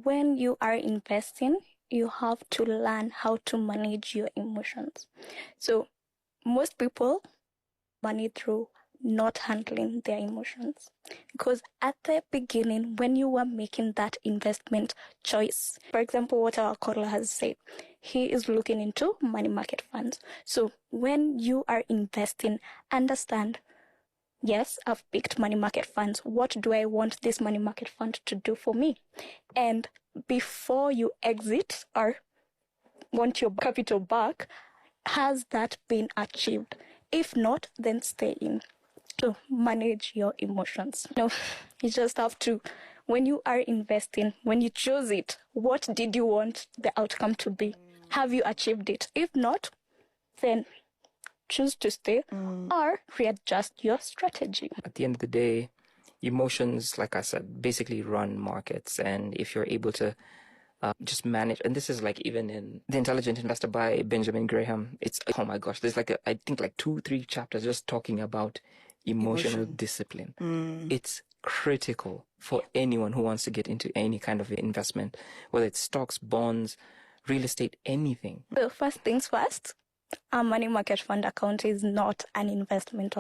when you are investing, you have to learn how to manage your emotions. So most people money through not handling their emotions. Because at the beginning, when you were making that investment choice, for example, what our caller has said, he is looking into money market funds. So when you are investing, understand, yes, I've picked money market funds. What do I want this money market fund to do for me? And before you exit or want your capital back, has that been achieved? If not, then stay in. So manage your emotions. You just have to, when you are investing, when you choose it, what did you want the outcome to be? Have you achieved it? If not, then choose to stay or readjust your strategy. At the end of the day, emotions, like I said, basically run markets. And if you're able to just manage, and this is like even in The Intelligent Investor by Benjamin Graham, it's, oh my gosh, there's like, I think like 2-3 chapters just talking about emotional discipline. It's critical for anyone who wants to get into any kind of investment, whether it's stocks, bonds, real estate, anything. So first things first, a money market fund account is not an investment.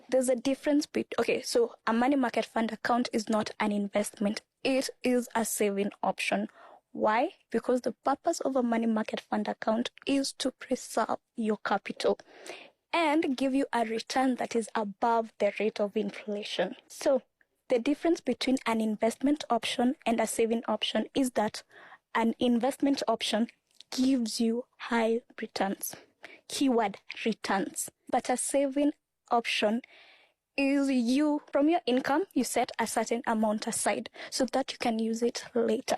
There's a difference okay, so a money market fund account is not an investment. It is a saving option. Why? Because the purpose of a money market fund account is to preserve your capital and give you a return that is above the rate of inflation. So the difference between an investment option and a saving option is that an investment option gives you high returns. Keyword returns. But a saving option is you, from your income, you set a certain amount aside so that you can use it later.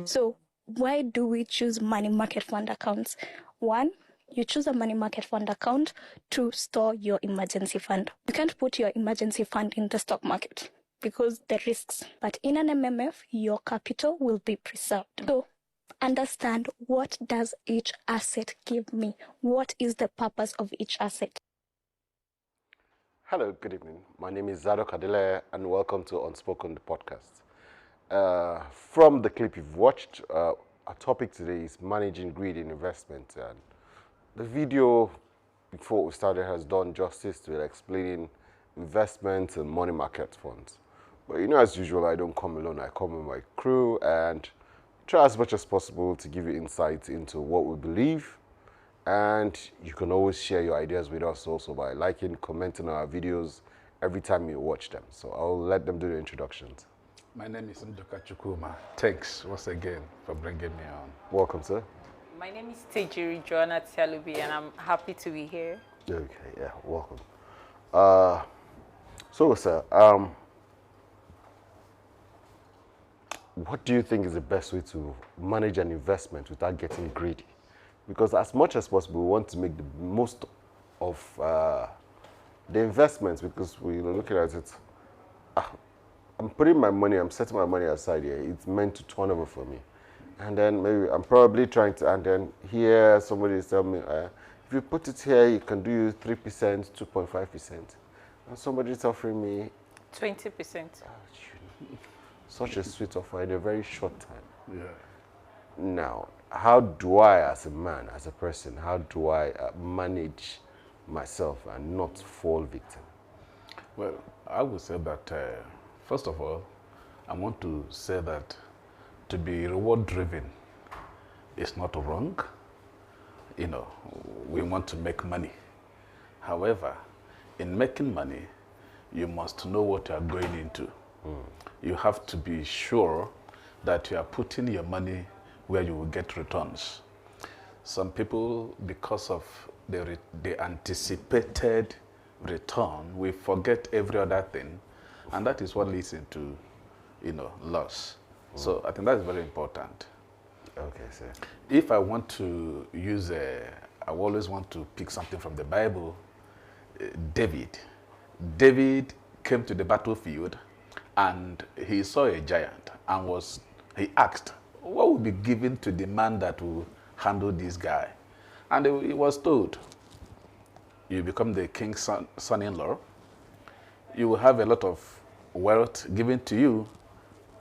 So why do we choose money market fund accounts? One, you choose a money market fund account to store your emergency fund. You can't put your emergency fund in the stock market because the risks. But in an MMF, your capital will be preserved. So understand, what does each asset give me? What is the purpose of each asset? Hello, good evening. My name is Zadok Adele, and welcome to Unspoken, the podcast. From the clip you've watched, our topic today is managing greed in investment. And the video before we started has done justice to explaining investments and money market funds. But as usual, I don't come alone. I come with my crew and try as much as possible to give you insights into what we believe. And you can always share your ideas with us also by liking, commenting on our videos every time you watch them. So I'll let them do the introductions. My name is Ndoka Chukuma. Thanks once again for bringing me on. Welcome, sir. My name is Tejiri Joanna Tialubi, and I'm happy to be here. Okay, yeah, welcome. So, sir, what do you think is the best way to manage an investment without getting greedy? Because as much as possible, we want to make the most of the investments, because we're looking at it. I'm putting my money, I'm setting my money aside here. It's meant to turn over for me. And then maybe I'm probably trying to, and then here somebody is telling me, if you put it here, you can do 3%, 2.5%. And somebody is offering me 20%. Such a sweet offer in a very short time. Yeah. Now, how do I, as a man, as a person, how do I manage myself and not fall victim? Well, I would say that, first of all, I want to say that to be reward-driven is not wrong. We want to make money. However, in making money, you must know what you are going into. You have to be sure that you are putting your money where you will get returns. Some people, because of the anticipated return, we forget every other thing, and that is what leads into, loss. So I think that is very important. Okay, sir. If I want to use I always want to pick something from the Bible. David came to the battlefield, and he saw a giant, and he asked, what will be given to the man that will handle this guy? And he was told, you become the king's son-in-law, you will have a lot of wealth given to you,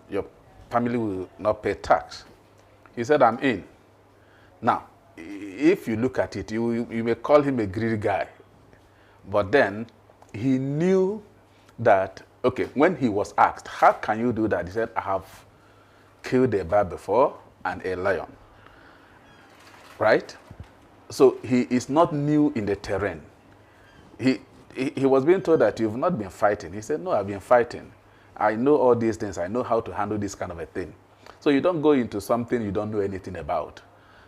your family will not pay tax. He said, I'm in. Now, if you look at it, you may call him a greedy guy. But then he knew that, okay, when he was asked, how can you do that? He said, I have killed a bear before and a lion. Right? So he is not new in the terrain. He was being told that you've not been fighting. He said, no, I've been fighting. I know all these things. I know how to handle this kind of a thing. So you don't go into something you don't know anything about.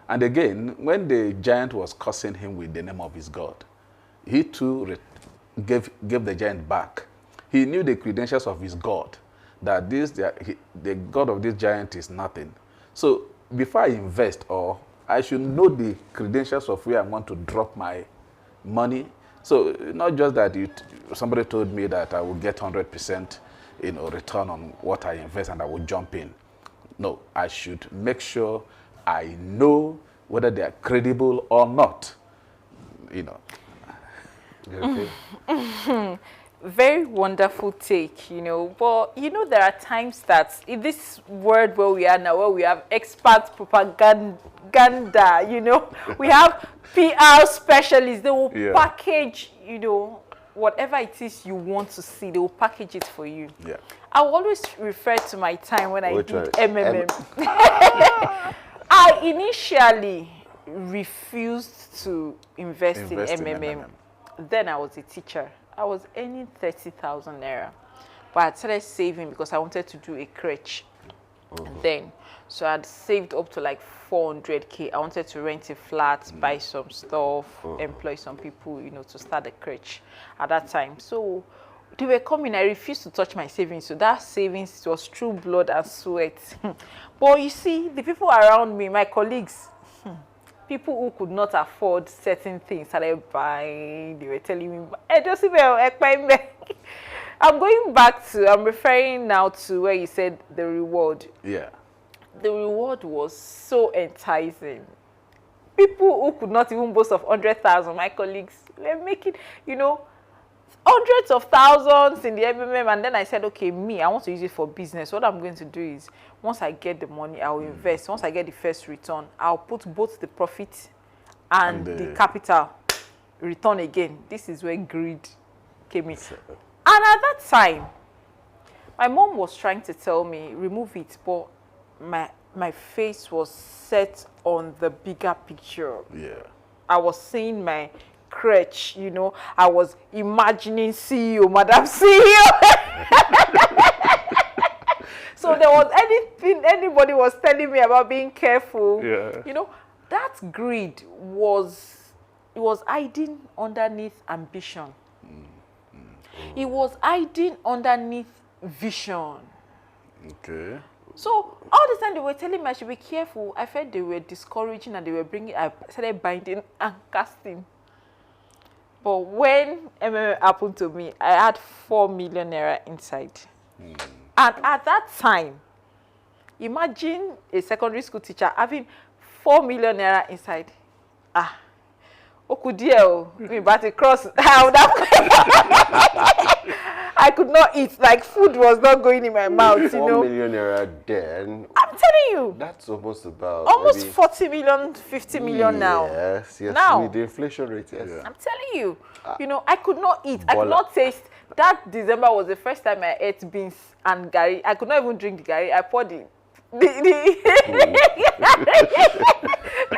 And again, when the giant was cursing him with the name of his God, he too gave the giant back. He knew the credentials of his God, that the God of this giant is nothing. So before I invest, or I should know the credentials of where I want to drop my money. So not just that somebody told me that I will get 100% return on what I invest and I will jump in. No, I should make sure I know whether they are credible or not. Okay. Very wonderful take, but there are times that in this world where we are now, where we have expert propaganda, we have PR specialists. They will package, whatever it is you want to see, they will package it for you. Yeah. I will always refer to my time when I did MMM. I initially refused to invest in MMM. Then I was a teacher. I was earning 30,000 naira, but I started saving because I wanted to do a crèche. Then, so I'd saved up to like 400k. I wanted to rent a flat, buy some stuff, employ some people, to start the crèche at that time. So they were coming. I refused to touch my savings. So that savings was through blood and sweat. But you see, the people around me, my colleagues, people who could not afford certain things started buying. They were telling me, I'm referring now to where you said the reward. Yeah. The reward was so enticing. People who could not even boast of 100,000, my colleagues, they're making, hundreds of thousands in the MMM. And then I said, okay, I want to use it for business. What I'm going to do is, once I get the money, I'll invest. Once I get the first return, I'll put both the profit and the capital return again. This is where greed came in. And at that time, my mom was trying to tell me, remove it, but my face was set on the bigger picture. Yeah. I was seeing my crutch, I was imagining CEO, Madam CEO. So there was anything anybody was telling me about being careful. Yeah. That greed was hiding underneath ambition. It was hiding underneath vision. Okay. So all the time they were telling me I should be careful. I felt they were discouraging and they were I started binding and casting. But when MMM happened to me, I had 4 million naira inside. And at that time, imagine a secondary school teacher having 4 million naira inside. But across, I could not eat. Like food was not going in my mouth. 4 million naira then. I'm telling you. That's almost about almost maybe 40 million, 50 million now. Yes, Now. with the inflation rate, yes. Yeah. I'm telling you. I could not eat. I could not taste. That December was the first time I ate beans and gari. I could not even drink the gari. I poured the There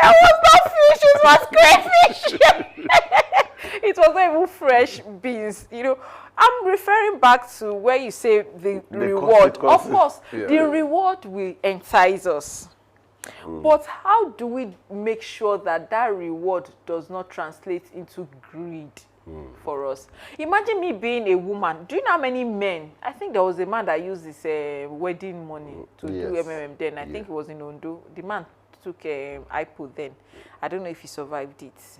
was no fish, it was crayfish. It was not even fresh beans, I'm referring back to where you say the reward. Of course, the reward will entice us. But how do we make sure that reward does not translate into greed for us? Imagine me being a woman. Do you know how many men? I think there was a man that used his wedding money to do MMM then. I think it was in Ondo. The man took IPO then. I don't know if he survived it,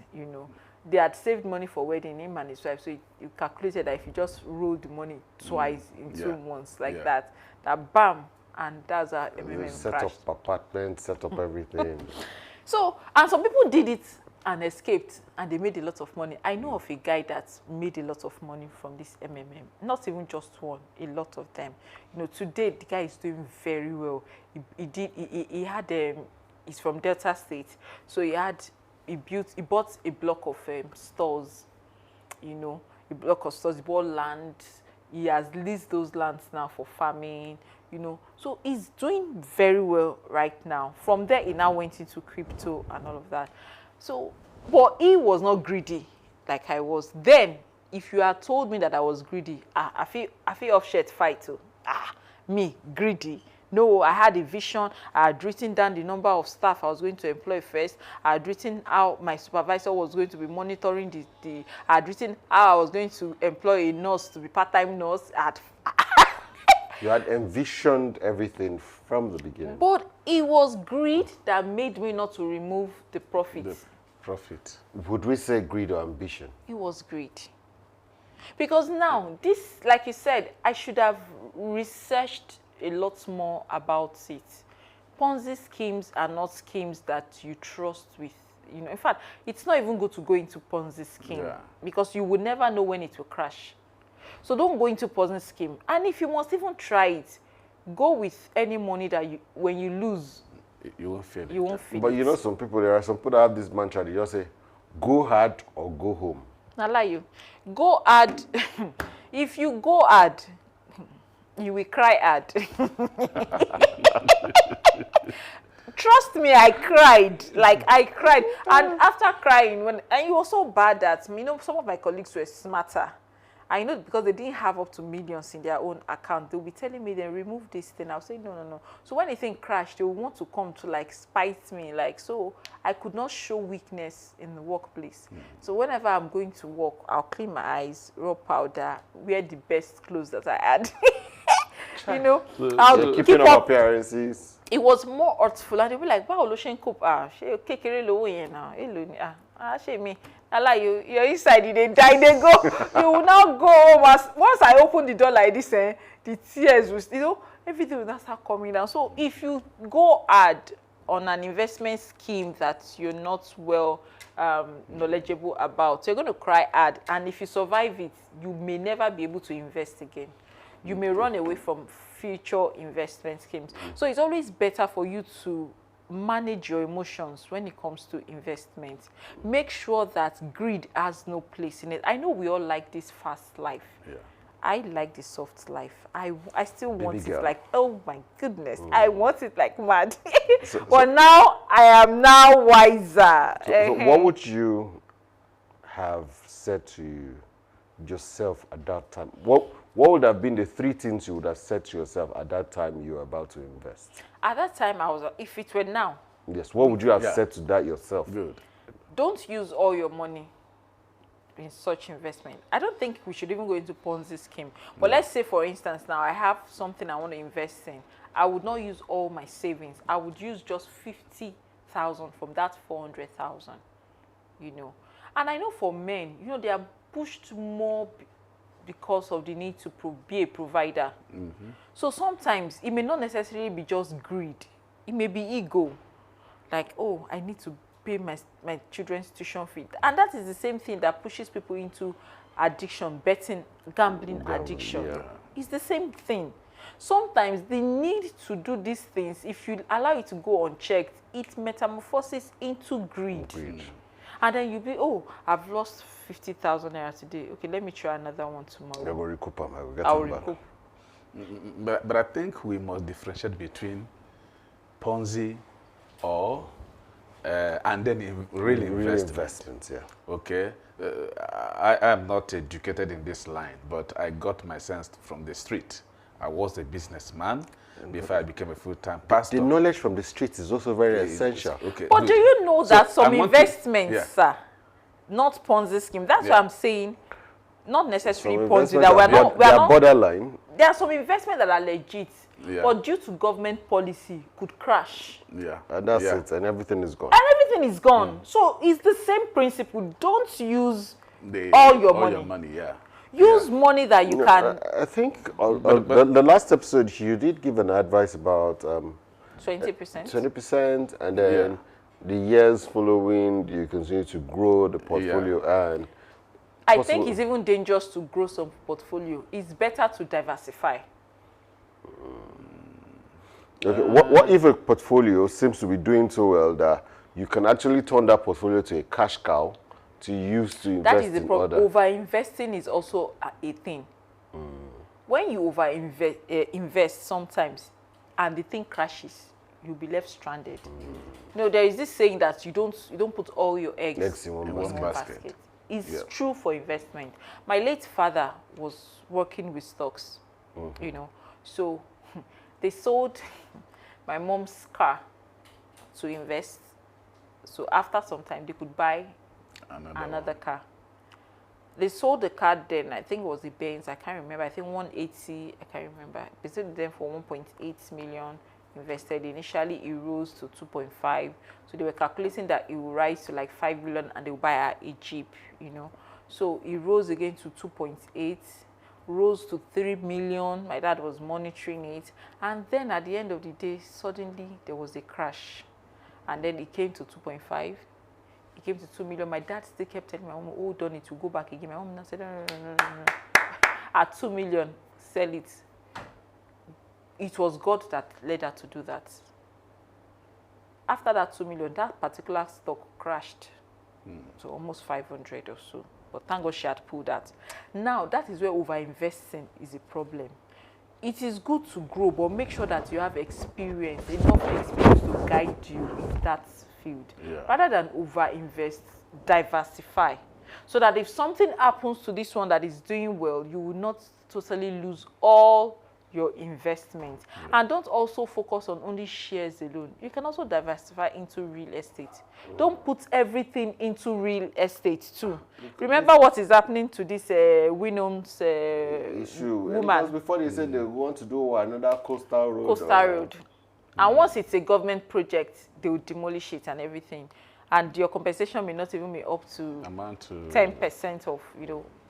They had saved money for wedding, him and his wife. So you calculated that if you just roll the money twice in 2 months that bam, and that's how MMM Set crashed. up apartments, set up everything. So, and some people did it and escaped, and they made a lot of money. I know of a guy that made a lot of money from this MMM. Not even just one, a lot of them. You know, today the guy is doing very well. He had he's from Delta State, so he bought a block of stores. You know, a block of stores. He bought land. He has leased those lands now for farming. You know, so he's doing very well right now. From there, he now went into crypto and all of that. So, but he was not greedy like I was. Then, if you had told me that I was greedy, I feel offset fight too. Me, greedy. No, I had a vision. I had written down the number of staff I was going to employ first. I had written how my supervisor was going to be monitoring I had written how I was going to employ a nurse to be part-time nurse. You had envisioned everything from the beginning. But it was greed that made me not to remove the profit. The profit. Would we say greed or ambition? It was greed. Because now, this, like you said, I should have researched a lot more about it. Ponzi schemes are not schemes that you trust with. You know, in fact, it's not even good to go into Ponzi scheme because you would never know when it will crash. So don't go into Ponzi scheme. And if you must even try it, go with any money that when you lose, you won't feel it. You won't feel it. But you know, there are some people that have this mantra. They just say, go hard or go home. I lie you. Go hard. If you go hard, you will cry hard. Trust me, I cried. Like, I cried. And after crying, and it was so bad that, you know, some of my colleagues were smarter. I know because they didn't have up to millions in their own account. They'll be telling me, then remove this thing. I'll say, no. So when the thing crashed, they will want to come to, like, spite me. Like, so I could not show weakness in the workplace. So whenever I'm going to work, I'll clean my eyes, rub powder, wear the best clothes that I had. You know, I'll keeping keep up appearances. It was more hurtful, and they'll be like, wow, Lushen Coop, she kekere lo now, she me. Allah, you're inside, they die, they go. You will now go home. Once I open the door like this, the tears will, you know, everything will not start coming down. So if you go hard on an investment scheme that you're not well knowledgeable about, you're going to cry hard. And if you survive it, you may never be able to invest again. You may run away from future investment schemes. So it's always better for you to manage your emotions when it comes to investment. Make sure that greed has no place in it. I know we all like this fast life. Yeah. I like the soft life. I still want it like, oh my goodness, I want it like mad. But now I am now wiser. So what would you have said to yourself at that time? What would have been the 3 things you would have said to yourself at that time you were about to invest? At that time, if it were now. Yes, what would you have said to that yourself? Good. Don't use all your money in such investment. I don't think we should even go into Ponzi scheme. But let's say, for instance, now I have something I want to invest in. I would not use all my savings. I would use just 50,000 from that 400,000, you know. And I know for men, you know, they are pushed more because of the need to be a provider. So sometimes it may not necessarily be just greed. It may be ego. Like, oh, I need to pay my children's tuition fee. And that is the same thing that pushes people into addiction, betting, gambling addiction. Yeah. It's the same thing. Sometimes the need to do these things, if you allow it to go unchecked, it metamorphoses into greed. And then you'll be, oh, I've lost 50,000 naira today. Okay, let me try another one tomorrow. I will recoup them. I will recoup. But I think we must differentiate between Ponzi or and then real investment. Yeah. Okay. I am not educated in this line, but I got my sense from the street. I was a businessman before I became a full-time pastor. The knowledge from the streets is also very essential. Okay, but do you know that some investments, not Ponzi scheme? That's what I'm saying. Not necessarily Ponzi. That we are not borderline. There are some investments that are legit, but due to government policy, could crash. Yeah, and that's it, and everything is gone. And everything is gone. So it's the same principle. Don't use all your money. Use money that you can. I think the last episode you did give an advice about 20%. 20%, and then the years following, you continue to grow the portfolio and I think it's even dangerous to grow some portfolio. It's better to diversify. Okay, what if a portfolio seems to be doing so well that you can actually turn that portfolio to a cash cow to use to invest That is the problem. Over-investing is also a thing. When you invest sometimes and the thing crashes, you'll be left stranded. No, there is this saying that you don't put all your eggs in one basket. It's true for investment. My late father was working with stocks, you know, so they sold my mom's car to invest. So after some time, they could buy another car. They sold the car then, I think it was the Benz, I can't remember, I think 180, I can't remember. They sold them for 1.8 million, invested. Initially, it rose to 2.5. So they were calculating that it will rise to like 5 million and they will buy a Jeep, you know. So it rose again to 2.8, rose to 3 million. My dad was monitoring it. And then at the end of the day, suddenly there was a crash. And then it came to 2.5. It came to 2 million. My dad still kept telling my mom, hold on, it will go back again. My mom now said, no. At 2 million, sell it. It was God that led her to do that. After that 2 million, that particular stock crashed to almost 500 or so. But thank God she had pulled that. Now, that is where over-investing is a problem. It is good to grow, but make sure that you have experience, enough experience to guide you in that field. Rather than over-invest, diversify. So that if something happens to this one that is doing well, you will not totally lose all your investment. And don't also focus on only shares alone. You can also diversify into real estate. Don't put everything into real estate too. Remember what is happening to this Winnoms woman. Because before they said they want to do another coastal road. And once it's a government project, they will demolish it and everything. And your compensation may not even be up to 10% of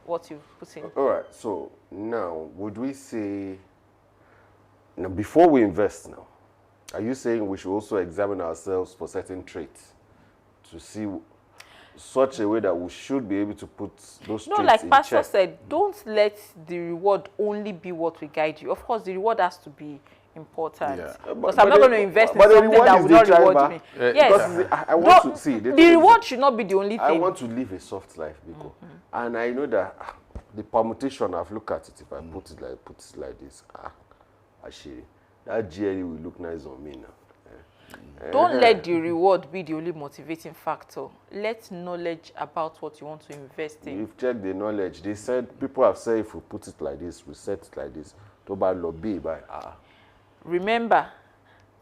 what you've put in. All right. So now, would we say, now before we invest now, are you saying we should also examine ourselves for certain traits to see such a way that we should be able to put those traits in check? No, like Pastor said, don't let the reward only be what will guide you. Of course, the reward has to be important. Because I'm not going to invest in something that will not reward me. Yes. I want to see. The reward should not be the only thing. I want to live a soft life, because, and I know that the permutation, I've looked at it, if I put it like this, actually, that GLE will look nice on me now. Don't let the reward be the only motivating factor. Let knowledge about what you want to invest in. You've checked the knowledge. They said, people have said, if we put it like this, we set it like this, to buy lobby by Remember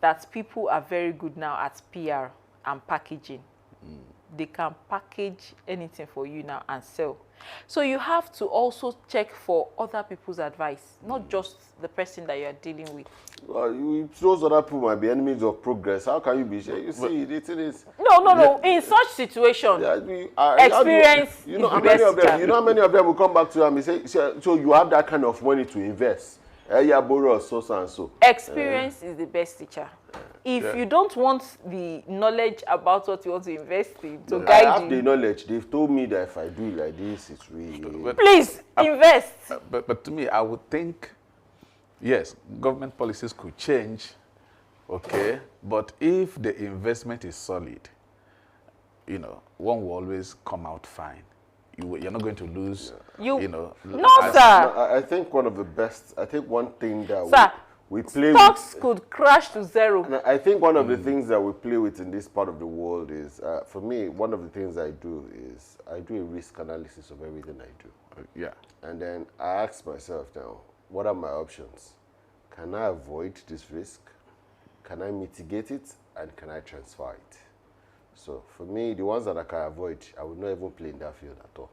that people are very good now at PR and packaging. They can package anything for you now and sell. So you have to also check for other people's advice, not just the person that you are dealing with. Well, those other people might be enemies of progress. How can you be sure? You see, the thing is... No. In such situation, experience you know how many of them. You know how many of them will come back to you and say, so you have that kind of money to invest. Yeah, borrow so and so. Experience is the best teacher. If you don't want the knowledge about what you want to invest in to guide you. I have the knowledge. They've told me that if I do it like this, it's really... Please, invest. But to me, I would think, yes, government policies could change, okay, but if the investment is solid, one will always come out fine. You're not going to lose, No, sir. I think one of the best, one thing that we play stocks with, could crash to zero. And I think one of the things that we play with in this part of the world is, for me, one of the things I do is I do a risk analysis of everything I do. And then I ask myself now, what are my options? Can I avoid this risk? Can I mitigate it? And can I transfer it? So for me, the ones that I can avoid, I would not even play in that field at all.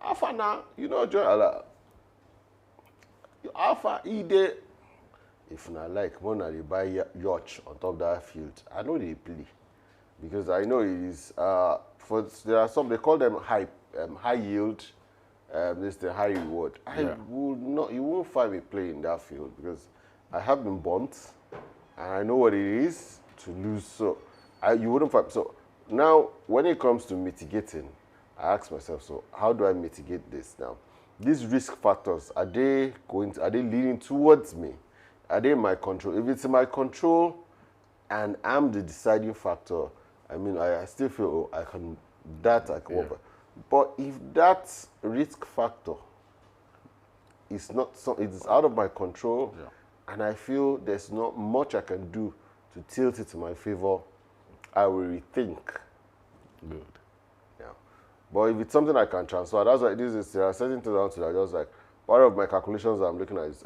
Alpha now, Joe, Alpha, if not like, when I buy yacht on top of that field, I know they play. Because I know it is, there are some, they call them high yield, this is the high reward. You won't find me playing in that field because I have been burnt and I know what it is to lose. So You wouldn't find. So now, when it comes to mitigating, I ask myself, so how do I mitigate this now? These risk factors, are they leaning towards me? Are they in my control? If it's in my control and I'm the deciding factor, I mean, I still feel, I can work. But if that risk factor is not, it's out of my control, and I feel there's not much I can do to tilt it to my favor, I will rethink. Good. Yeah. But if it's something I can transfer, that's why there are certain things out there. Just like part of my calculations I'm looking at is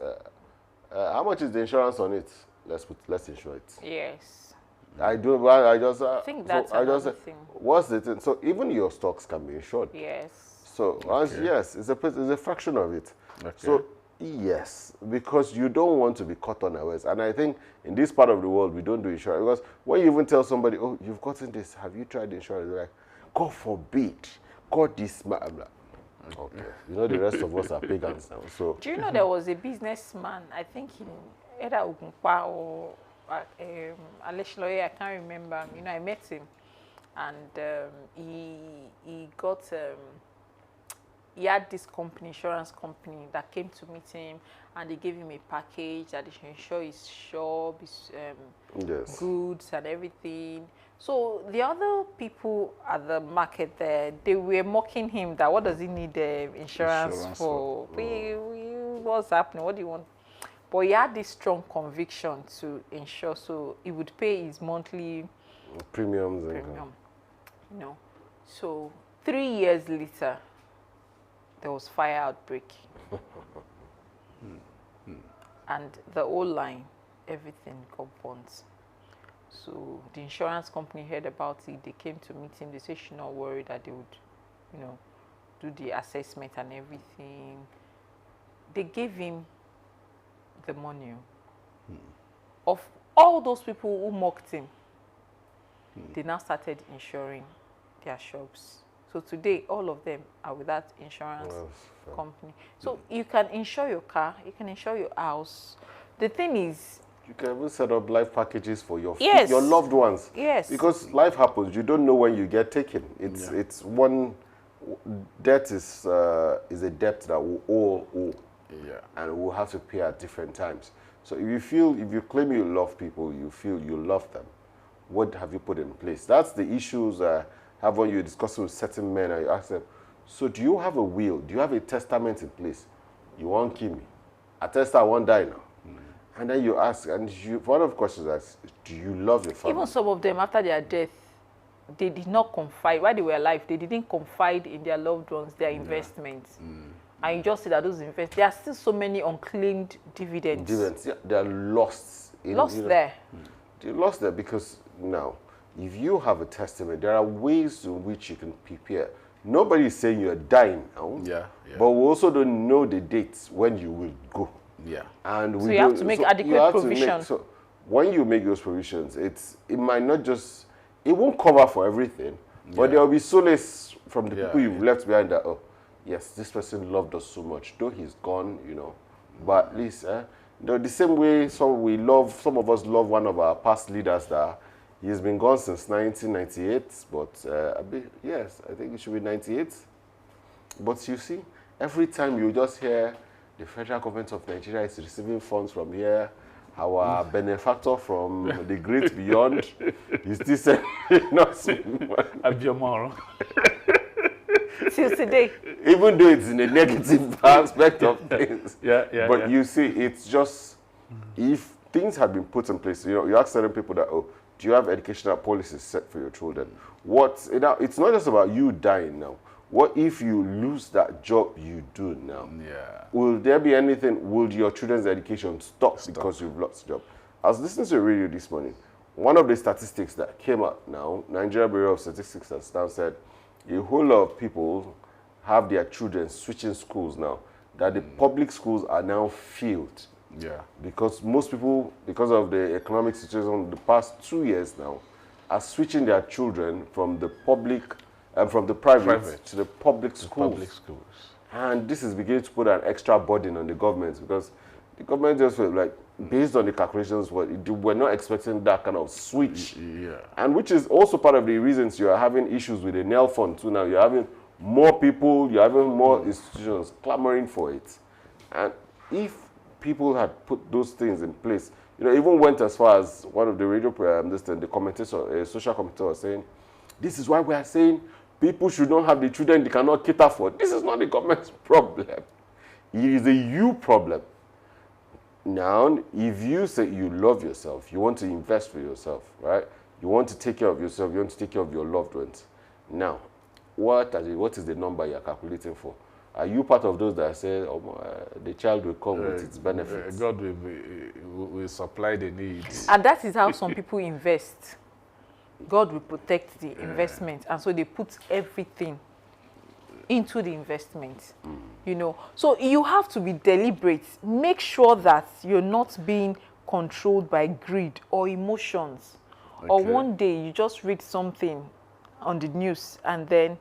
how much is the insurance on it? Let's insure it. Yes. I do. I just. I think that's another thing. What's the thing? So even your stocks can be insured. Yes. So yes, it's a fraction of it. Okay. So yes, because you don't want to be caught unawares. And I think in this part of the world we don't do insurance, because when you even tell somebody, "Oh, you've gotten this. Have you tried insurance?" They're like, "God forbid, God this man." I'm like, okay, you know the rest of us are pagans now. So do you know there was a businessman? I think in either Ogunpa or Aleshloye, I can't remember. You know, I met him, and he got. He had this company, insurance company, that came to meet him, and they gave him a package that they should insure his shop, his goods and everything. So the other people at the market there, they were mocking him that what does he need insurance for? What's happening? What do you want? But he had this strong conviction to insure, so he would pay his monthly premium. You know. So 3 years later, there was fire outbreak. And the whole line, everything got burnt. So the insurance company heard about it. They came to meet him. They said she not worried that they would, you know, do the assessment and everything. They gave him the money. Of all those people who mocked him, they now started insuring their shops. So today, all of them are with that insurance company. So you can insure your car, you can insure your house. The thing is, you can even set up life packages for your your loved ones. Yes. Because life happens. You don't know when you get taken. It's one debt is a debt that we all owe. Yeah. And we'll have to pay at different times. So if you claim you love people, you feel you love them, what have you put in place? That's the issues have when you're discussing with certain men and you ask them, so do you have a will? Do you have a testament in place? You won't kill me. I test I won't die now. And then you ask, and one of the questions is, do you love your family? Even some of them, after their death, they did not confide. While they were alive, they didn't confide in their loved ones, their investments. And you just see that those investments, there are still so many unclaimed dividends. Dividends, they are lost. There. They're lost there because now, if you have a testament, there are ways in which you can prepare. Nobody is saying you're dying now. But we also don't know the dates when you will go. And so you have to make adequate provision. So when you make those provisions, it might not just, it won't cover for everything, but there will be solace from the people you've left behind that, oh, yes, this person loved us so much, though he's gone, you know. But at least, the same way some of us love one of our past leaders that he's been gone since 1998, but yes, I think it should be 98. But you see, every time you just hear the federal government of Nigeria is receiving funds from here, our benefactor from the great beyond is still sending us money. Till today. Even though it's in a negative aspect of things. But you see, it's just, if things had been put in place, you know, you ask certain people that, oh, do you have educational policies set for your children? It's not just about you dying now. What if you lose that job you do now? Will there be anything, will your children's education stop because you've lost your job? I was listening to a radio this morning. One of the statistics that came out now, Nigeria Bureau of Statistics has now said a whole lot of people have their children switching schools now, that the public schools are now filled. Because most people, because of the economic situation, the past 2 years now, are switching their children from the public and from the private to the public schools. And this is beginning to put an extra burden on the government because The government just felt like, based on the calculations, we're not expecting that kind of switch. Yeah. And which is also part of the reasons you are having issues with the nail fund too now. You're having more people, you're having more institutions clamoring for it. And if people had put those things in place, even went as far as one of the radio, the commentator, social commentator was saying, this is why we are saying people should not have the children they cannot cater for. This is not the government's problem. It is a you problem. Now, if you say you love yourself, you want to invest for yourself, right? You want to take care of yourself, you want to take care of your loved ones. Now, what is the number you're calculating for? Are you part of those that say, the child will come with its benefits? God will supply the needs. And that is how some people invest. God will protect the investment. And so they put everything into the investment, So you have to be deliberate. Make sure that you're not being controlled by greed or emotions. Okay. Or one day you just read something on the news and then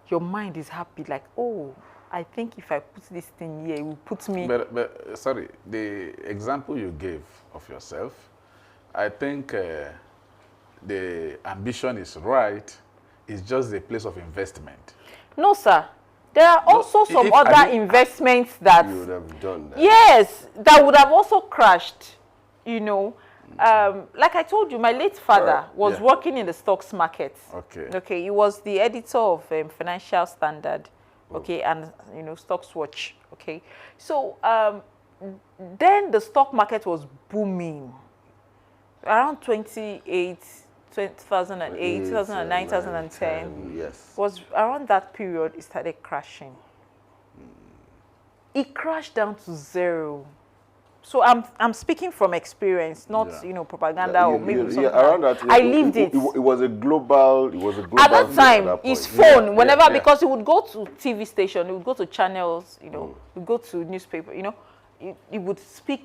your mind is happy, like, oh, I think if I put this thing here, it will put me... But sorry, the example you gave of yourself, I think the ambition is right. It's just the place of investment. No, sir. There are also some other investments that... You would have done that. Yes, that would have also crashed, Like I told you, my late father was working in the stocks market. Okay. Okay, he was the editor of Financial Standard, okay, and, Stocks Watch, okay. So, then the stock market was booming. Around 2008, 2009, 2010, yes. was around that period it started crashing. It crashed down to zero. So I'm speaking from experience, not propaganda or maybe something. Around that, I lived it. It was a global. At that time, his phone, because he would go to TV station, he would go to channels, he would go to newspaper, he would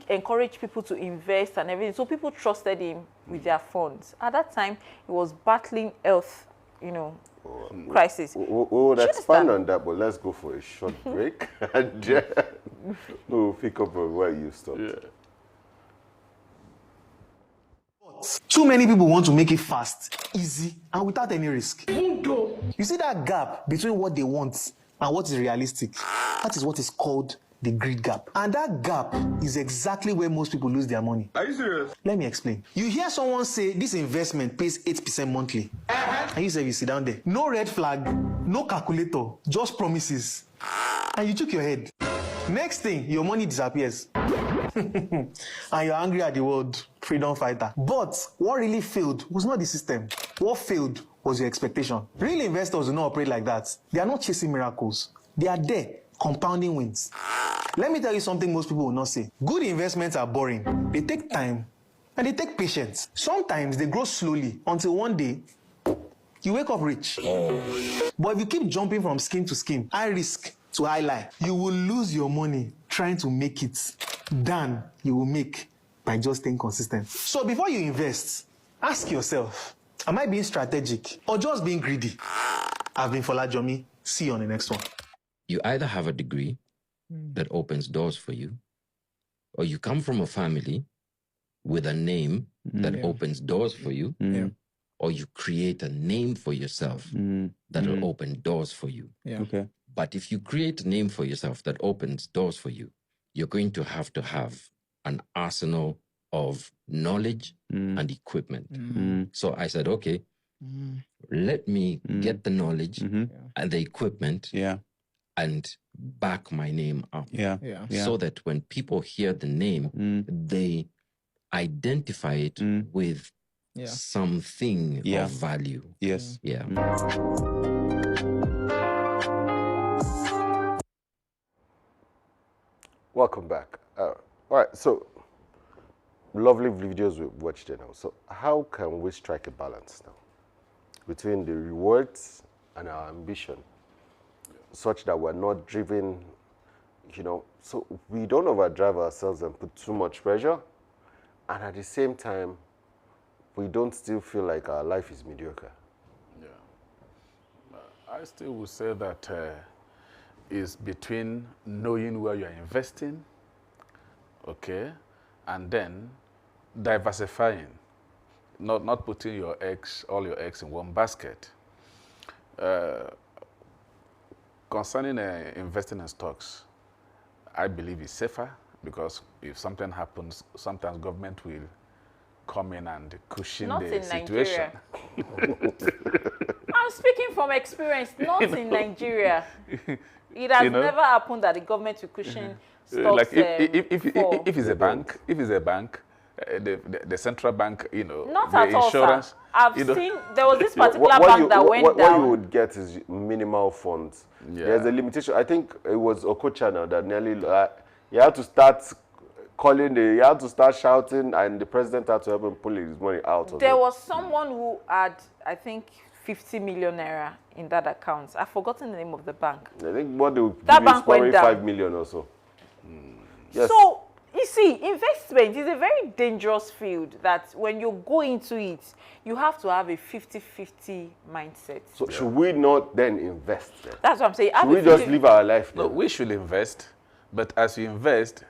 encourage people to invest and everything. So people trusted him with their funds. At that time, he was battling health, crisis. We'll expand on that, but let's go for a short break. And we'll pick up on where you stopped. Yeah. Too many people want to make it fast, easy, and without any risk. You see that gap between what they want and what is realistic? That is what is called the greed gap. And that gap is exactly where most people lose their money. Are you serious? Let me explain. You hear someone say this investment pays 8% monthly. And you say you sit down there. No red flag, no calculator, just promises. And you took your head. Next thing, your money disappears. And you're angry at the world, freedom fighter. But what really failed was not the system. What failed was your expectation. Real investors do not operate like that. They are not chasing miracles. They are there, compounding wins. Let me tell you something most people will not say. Good investments are boring. They take time and they take patience. Sometimes they grow slowly until one day you wake up rich. But if you keep jumping from scheme to scheme, high risk to high lie, you will lose your money trying to make it than you will make by just staying consistent. So before you invest, ask yourself, am I being strategic or just being greedy? I've been Folajomi. See you on the next one. You either have a degree that opens doors for you, or you come from a family with a name that opens doors for you, or you create a name for yourself that will open doors for you. Yeah. Okay. But if you create a name for yourself that opens doors for you, you're going to have an arsenal of knowledge and equipment. So I said, okay, let me get the knowledge and the equipment and back my name up. So that when people hear the name, they identify it with something of value. Yes. Yeah. Welcome back. All right, so lovely videos we've watched here now. So how can we strike a balance now between the rewards and our ambition, such that we're not driven, so we don't overdrive ourselves and put too much pressure, and at the same time, we don't still feel like our life is mediocre? Yeah. I still would say that is between knowing where you're investing, okay, and then diversifying, not putting all your eggs in one basket. Concerning investing in stocks, I believe it's safer because if something happens, sometimes government will come in and cushion Not the in situation. Nigeria. I'm speaking from experience, not in Nigeria. It has never happened that the government will cushion stocks. Like if it's a bank, the central bank, Not the at all, insurance. sir. I've seen there was this particular bank that went down. What you would get is minimal funds. Yeah. There's a limitation. I think it was Okocha now that nearly you had to start you had to start shouting, and the president had to help him pull his money out. There was someone who had, I think, 50 million naira in that account. I've forgotten the name of the bank. I think what they would That give bank went is down. 5 million or so. Yes. So, you see, investment is a very dangerous field that when you go into it, you have to have a 50-50 mindset. So should we not then invest then? That's what I'm saying. Should we just live our life No, then? we should invest, but as you invest,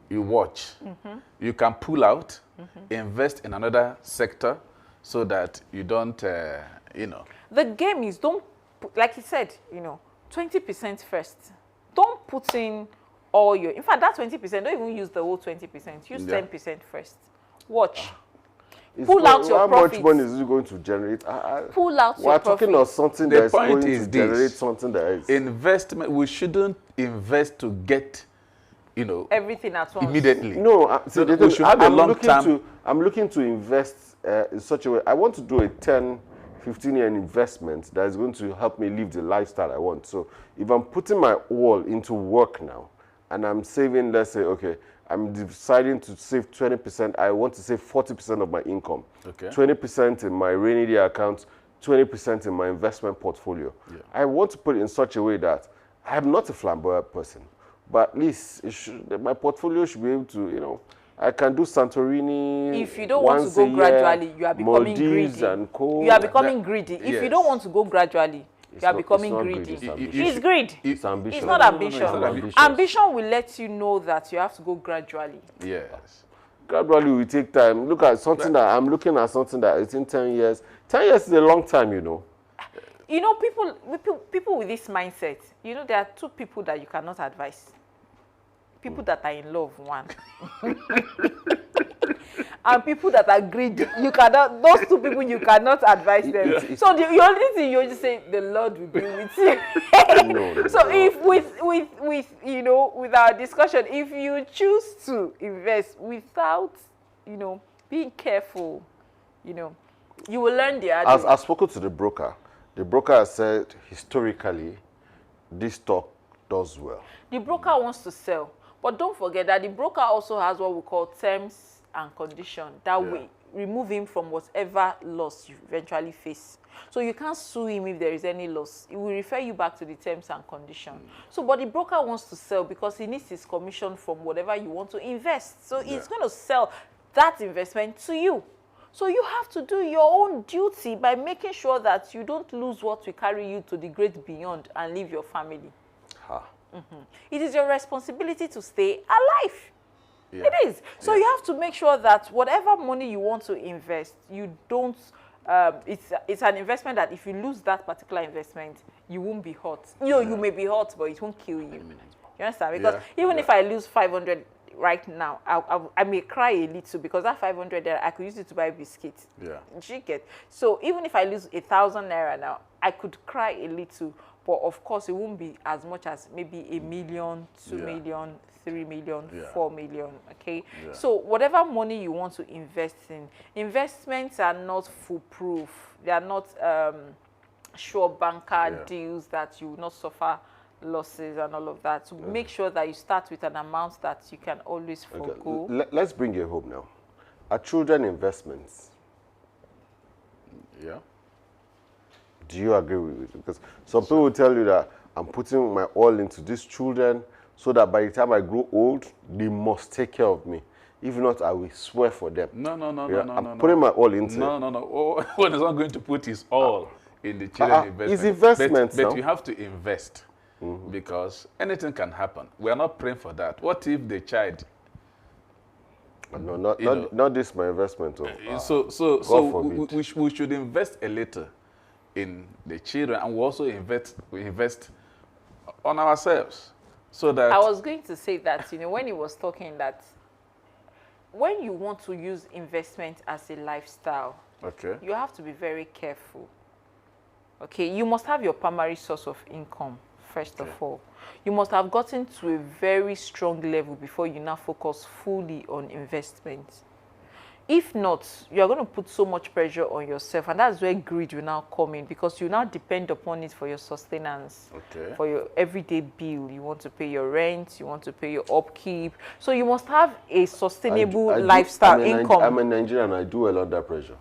you watch. You can pull out, invest in another sector so that you don't, The game is like he said, 20% first. Don't put in all in fact, that 20%, don't even use the whole 20%. Use 10% first. Watch. Pull out your profits. How much money is it going to generate? Pull out your We're talking of something The that is point going is to this. generate something that is... investment, we shouldn't invest to get, everything at once. immediately. No, see, we should have a long term. I'm looking to invest in such a way. I want to do a 10, 15-year investment that is going to help me live the lifestyle I want. So if I'm putting my all into work now, and I'm saving, let's say, okay, I'm deciding to save 20%, I want to save 40% of my income. Okay. 20% in my rainy day account, 20% in my investment portfolio. Yeah. I want to put it in such a way that I'm not a flamboyant person, but at least my portfolio should be able to, I can do Santorini. If you don't want to go gradually, you are becoming Maldives greedy. and Co. You are becoming greedy. If you yes. don't want to go gradually, you are becoming not greedy. greedy, It's greed. It's ambition. It's not ambition. it's not ambition. Ambition will let you know that you have to go gradually. Yes. Gradually will take time. Look at something that I'm looking at something that is in 10 years. 10 years is a long time, People with this mindset, there are two people that you cannot advise. People that are in love, one. And people that are greedy, those two people, you cannot advise them. So the only thing you just say, the Lord will be with you. So if with our discussion, if you choose to invest without, being careful, you will learn the hard way. I've spoken to the broker. The broker has said, historically, this stock does well. The broker wants to sell. But don't forget that the broker also has what we call terms and conditions that will remove him from whatever loss you eventually face. So you can't sue him if there is any loss. He will refer you back to the terms and conditions. So, but the broker wants to sell because he needs his commission from whatever you want to invest. So he's going to sell that investment to you. So you have to do your own duty by making sure that you don't lose what will carry you to the great beyond and leave your family. It is your responsibility to stay alive. Yeah. It is. So you have to make sure that whatever money you want to invest, you don't, it's an investment that if you lose that particular investment, you won't be hurt. You may be hurt, but it won't kill you. You understand? Because even if I lose 500 right now, I may cry a little because that 500 there, I could use it to buy biscuits. Yeah. So even if I lose 1,000 naira now, I could cry a little. But of course, it won't be as much as maybe 1 million, 2 million, 3 million, 4 million, okay? Yeah. So whatever money you want to invest in, investments are not foolproof. They are not sure banker deals that you will not suffer losses and all of that. So make sure that you start with an amount that you can always forgo. Okay. Let's bring it home now. Are children investments? Yeah. Do you agree with it? Because some people will tell you that I'm putting my all into these children so that by the time I grow old, they must take care of me. If not, I will swear for them. No. I'm putting my all into it. No. One is not going to put his all in the children investment. It's investment but you have to invest because anything can happen. We are not praying for that. What if the child No, not You know. not this my investment. Oh. So God forbid. we should invest a little in the children, and we also invest on ourselves, so that I was going to say that, when he was talking that when you want to use investment as a lifestyle, okay. you have to be very careful. Okay, you must have your primary source of income, first of all. You must have gotten to a very strong level before you now focus fully on investment. If not, you are going to put so much pressure on yourself, and that's where greed will now come in, because you now depend upon it for your sustenance, for your everyday bill. You want to pay your rent, you want to pay your upkeep. So you must have a sustainable lifestyle income. I'm a Nigerian. I do well under pressure.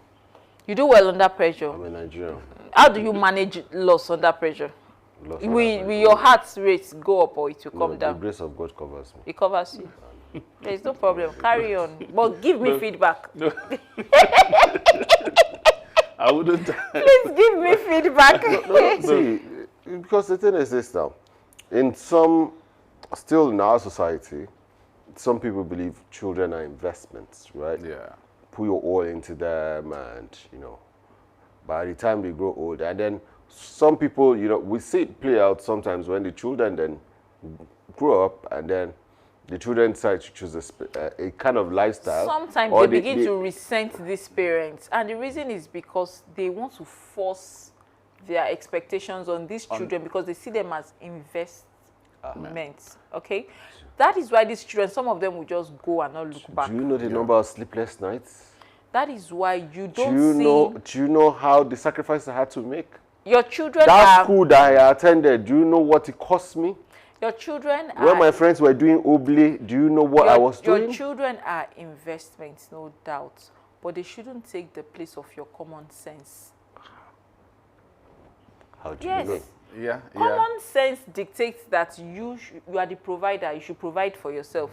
You do well under pressure. I'm a Nigerian. How do you manage loss under pressure? Will your heart rate go up or it will come down? The grace of God covers me. It covers you. There's no problem. Carry on. But give me feedback. No. I wouldn't. Please give me feedback. See, because the thing is this now, still in our society, some people believe children are investments, right? Yeah. Put your all into them, and by the time they grow old, and then some people, we see it play out sometimes when the children then grow up, and then the children decide to choose a kind of lifestyle. Sometimes they begin to resent these parents, and the reason is because they want to force their expectations on these children because they see them as investments. Okay, that is why these children, some of them will just go and not look back. Do you know the number of sleepless nights? That is why you don't Do you know how the sacrifice I had to make? Your children that school that I attended, do you know what it cost me? Your children when my friends were doing Obli, do you know what I was doing? Your children are investments, no doubt, but they shouldn't take the place of your common sense. How do you know? Yeah. Common sense dictates that you are the provider. You should provide for yourself.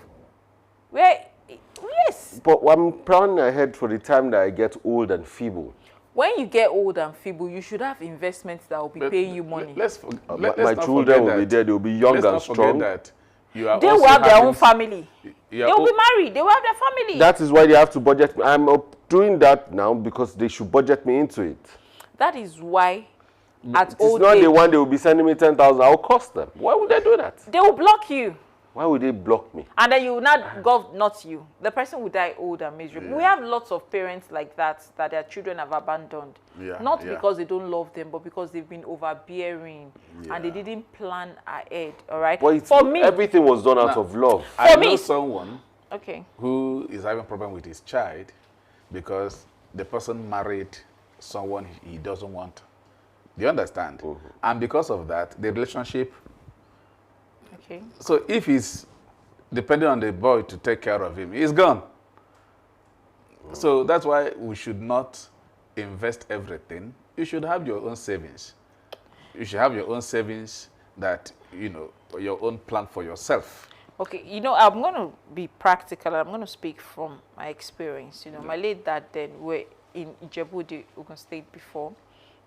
Yes. But I'm planning ahead for the time that I get old and feeble. When you get old and feeble, you should have investments that will be paying you money. My children will be there. They will be young and strong. That they will have their own family. They will be married. They will have their family. That is why they have to budget me. I'm doing that now because they should budget me into it. That is why at it's old not age, the one they will be sending me 10,000. I'll cost them. Why would they do that? They will block you. Why would they block me? And then you will not you. The person will die old and miserable. We have lots of parents like that their children have abandoned. Not because they don't love them, but because they've been overbearing and they didn't plan ahead. All right. But for me, everything was done out of love. I know someone who is having a problem with his child because the person married someone he doesn't want. Do you understand? And because of that, the relationship. Okay. So if he's depending on the boy to take care of him, he's gone. So that's why we should not invest everything. You should have your own savings. You should have your own savings that, your own plan for yourself. Okay, I'm going to be practical. I'm going to speak from my experience. My late dad then were in Ijebu, Ogun State before.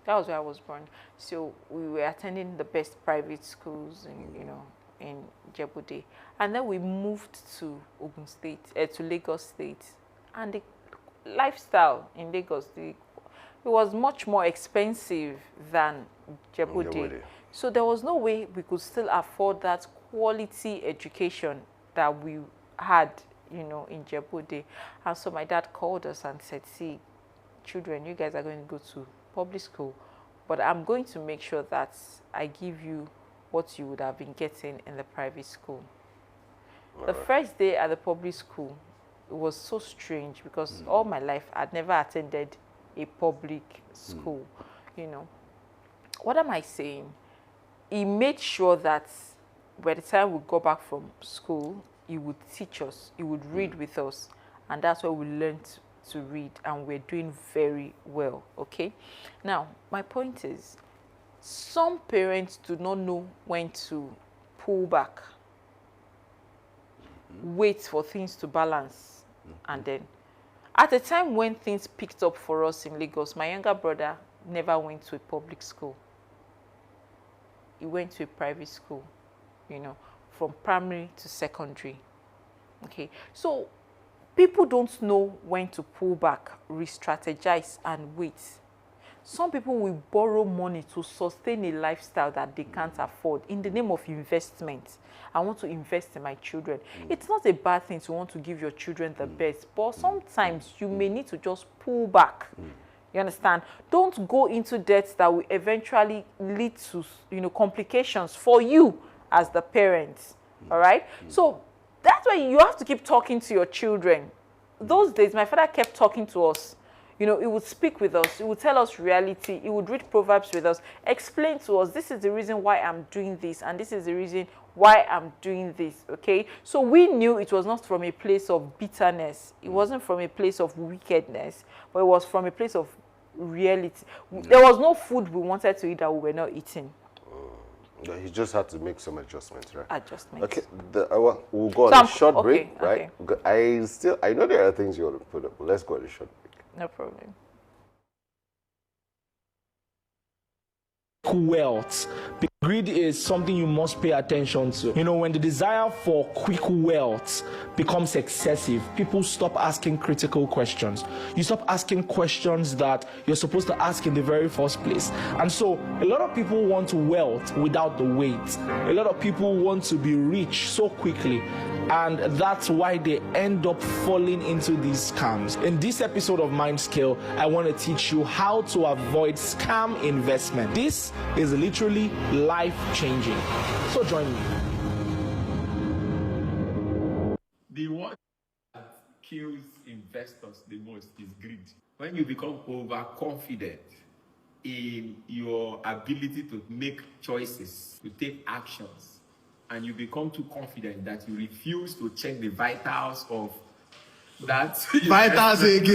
That was where I was born. So we were attending the best private schools in Ijebu. And then we moved to Ogun State, to Lagos State. And the lifestyle in Lagos, it was much more expensive than Ijebu. So there was no way we could still afford that quality education that we had, in Ijebu. And so my dad called us and said, see, children, you guys are going to go to public school, but I'm going to make sure that I give you what you would have been getting in the private school. The first day at the public school, it was so strange because all my life I'd never attended a public school. What am I saying? He made sure that by the time we go back from school, he would teach us, he would read with us, and that's where we learned to read, and we're doing very well. Okay, now my point is, some parents do not know when to pull back, wait for things to balance, and then at a time when things picked up for us in Lagos, my younger brother never went to a public school. He went to a private school, from primary to secondary. Okay, so people don't know when to pull back, re-strategize, and wait. Some people will borrow money to sustain a lifestyle that they can't afford in the name of investment. I want to invest in my children. It's not a bad thing to want to give your children the best, but sometimes you may need to just pull back. You understand? Don't go into debts that will eventually lead to, complications for you as the parents. All right? So that's why you have to keep talking to your children. Those days, my father kept talking to us. He would speak with us. He would tell us reality. He would read Proverbs with us, explain to us, this is the reason why I'm doing this, and this is the reason why I'm doing this, okay? So we knew it was not from a place of bitterness. It wasn't from a place of wickedness, but it was from a place of reality. There was no food we wanted to eat that we were not eating. He just had to make some adjustments, right? Adjustments. Okay, we'll go on a short break, right? Okay. I know there are things you want to put up, but let's go on a short break. No problem. Wealth. Greed is something you must pay attention to. When the desire for quick wealth becomes excessive, people stop asking critical questions. You stop asking questions that you're supposed to ask in the very first place. And so a lot of people want wealth without the wait. A lot of people want to be rich so quickly. And that's why they end up falling into these scams. In this episode of Mindscale, I want to teach you how to avoid scam investment. This is literally life-changing. So join me. The one that kills investors the most is greed. When you become overconfident in your ability to make choices, to take actions, and you become too confident that you refuse to check the vitals of that Vitals again.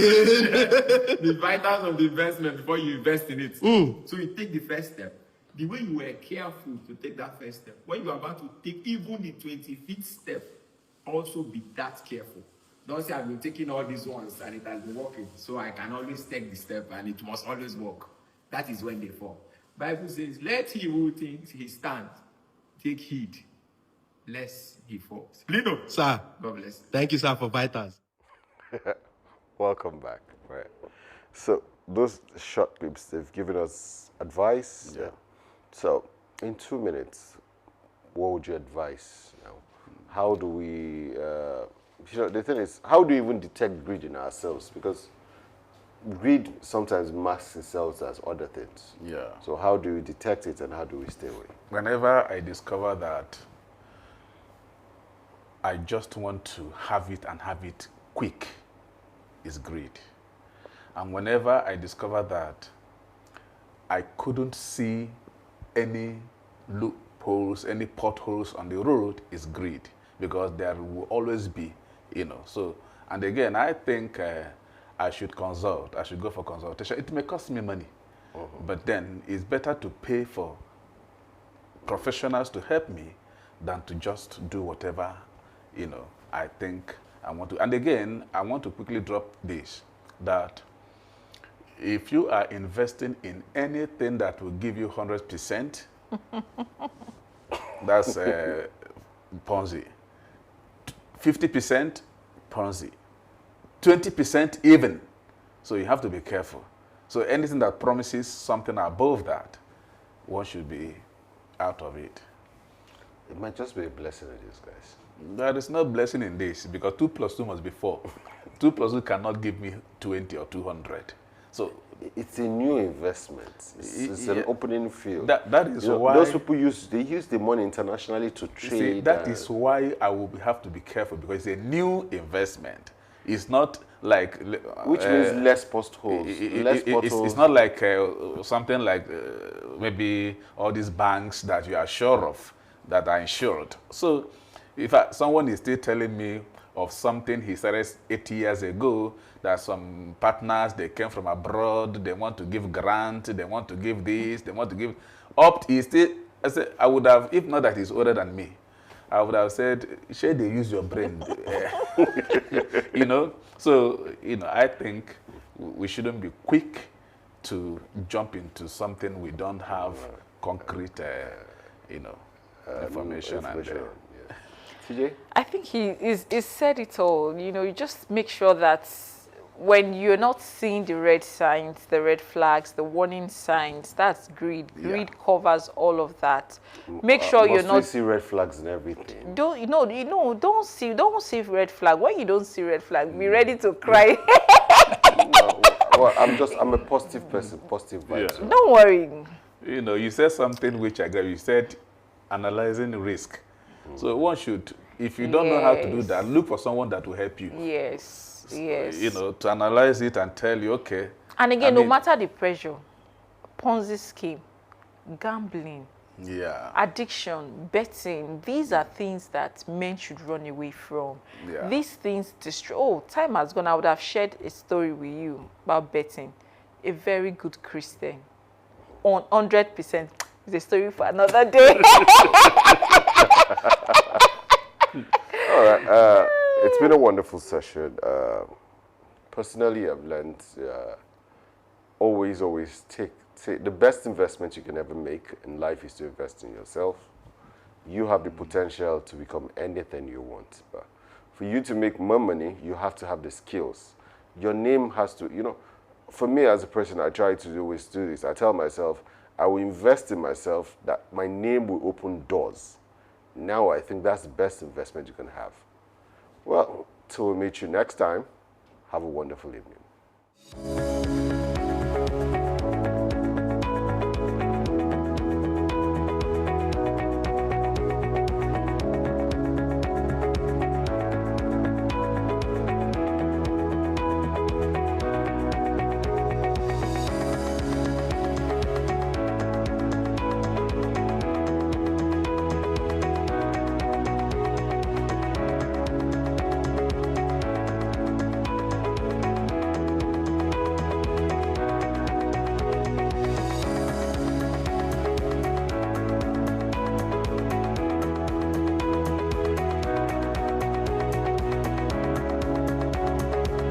the vitals of the investment before you invest in it. So you take the first step. The way you were careful to take that first step, when you are about to take even the 25th step, also be that careful. Don't say I've been taking all these ones and it has been working, so I can always take the step and it must always work. That is when they fall. Bible says, let he who thinks he stands take heed, lest he falls. Lino. Sir. God bless. Thank you, sir, for Vitals. Welcome back. Right. So those short clips, they've given us advice. Yeah. So in 2 minutes, what would you advise? How do we? The thing is, how do you even detect greed in ourselves? Because greed sometimes masks itself as other things. Yeah. So how do you detect it, and how do we stay away? Whenever I discover that I just want to have it and have it quick, is greed. And whenever I discover that I couldn't see any loopholes, any potholes on the road, is greed, because there will always be, So, and again, I think I should consult. I should go for consultation. It may cost me money, but then it's better to pay for professionals to help me than to just do whatever, I think I want to. And again, I want to quickly drop this, that if you are investing in anything that will give you 100%, that's Ponzi. 50% Ponzi. 20% even. So you have to be careful. So anything that promises something above that, one should be out of it. It might just be a blessing in disguise. There is no blessing in this, because 2 plus 2 must be 4. 2 plus 2 cannot give me 20 or 200. So it's a new investment. It's an opening field. That is why those people use the money internationally to trade. See, that is why I will have to be careful, because it's a new investment. It's not like which means less potholes. It's not like something like maybe all these banks that you are sure of that are insured. So if someone is still telling me of something he started 80 years ago, that some partners, they came from abroad, they want to give grant, they want to give this, they want to give I would have, if not that he's older than me, I would have said, should they use your brain? So, I think we shouldn't be quick to jump into something we don't have concrete, information. CJ? I think he said it all. You know, you just make sure that when you're not seeing the red signs, the red flags, the warning signs, that's greed. Greed covers all of that. Make sure you're not. We see red flags and everything. Don't see red flag. When you don't see red flag, be ready to cry. No, well, I'm a positive person, positive vibes. Yeah. Don't worry. You know, you said something which I got. You said analyzing risk. So one should, if you don't know how to do that, look for someone that will help you. Yes, So, yes. you know, to analyze it and tell you, okay. And again, no matter the pressure, Ponzi scheme, gambling, addiction, betting, these are things that men should run away from. Yeah. These things destroy. Oh, time has gone. I would have shared a story with you about betting. A very good Christian, on 100%. It's a story for another day. All right. It's been a wonderful session. Personally, I've learned always take the best investment you can ever make in life is to invest in yourself. You have the potential to become anything you want, but for you to make more money, you have to have the skills. Your name has to, you know, for me as a person, I try to always do this. I tell myself, I will invest in myself that my name will open doors. Now I think that's the best investment you can have. Well, till we meet you next time, have a wonderful evening.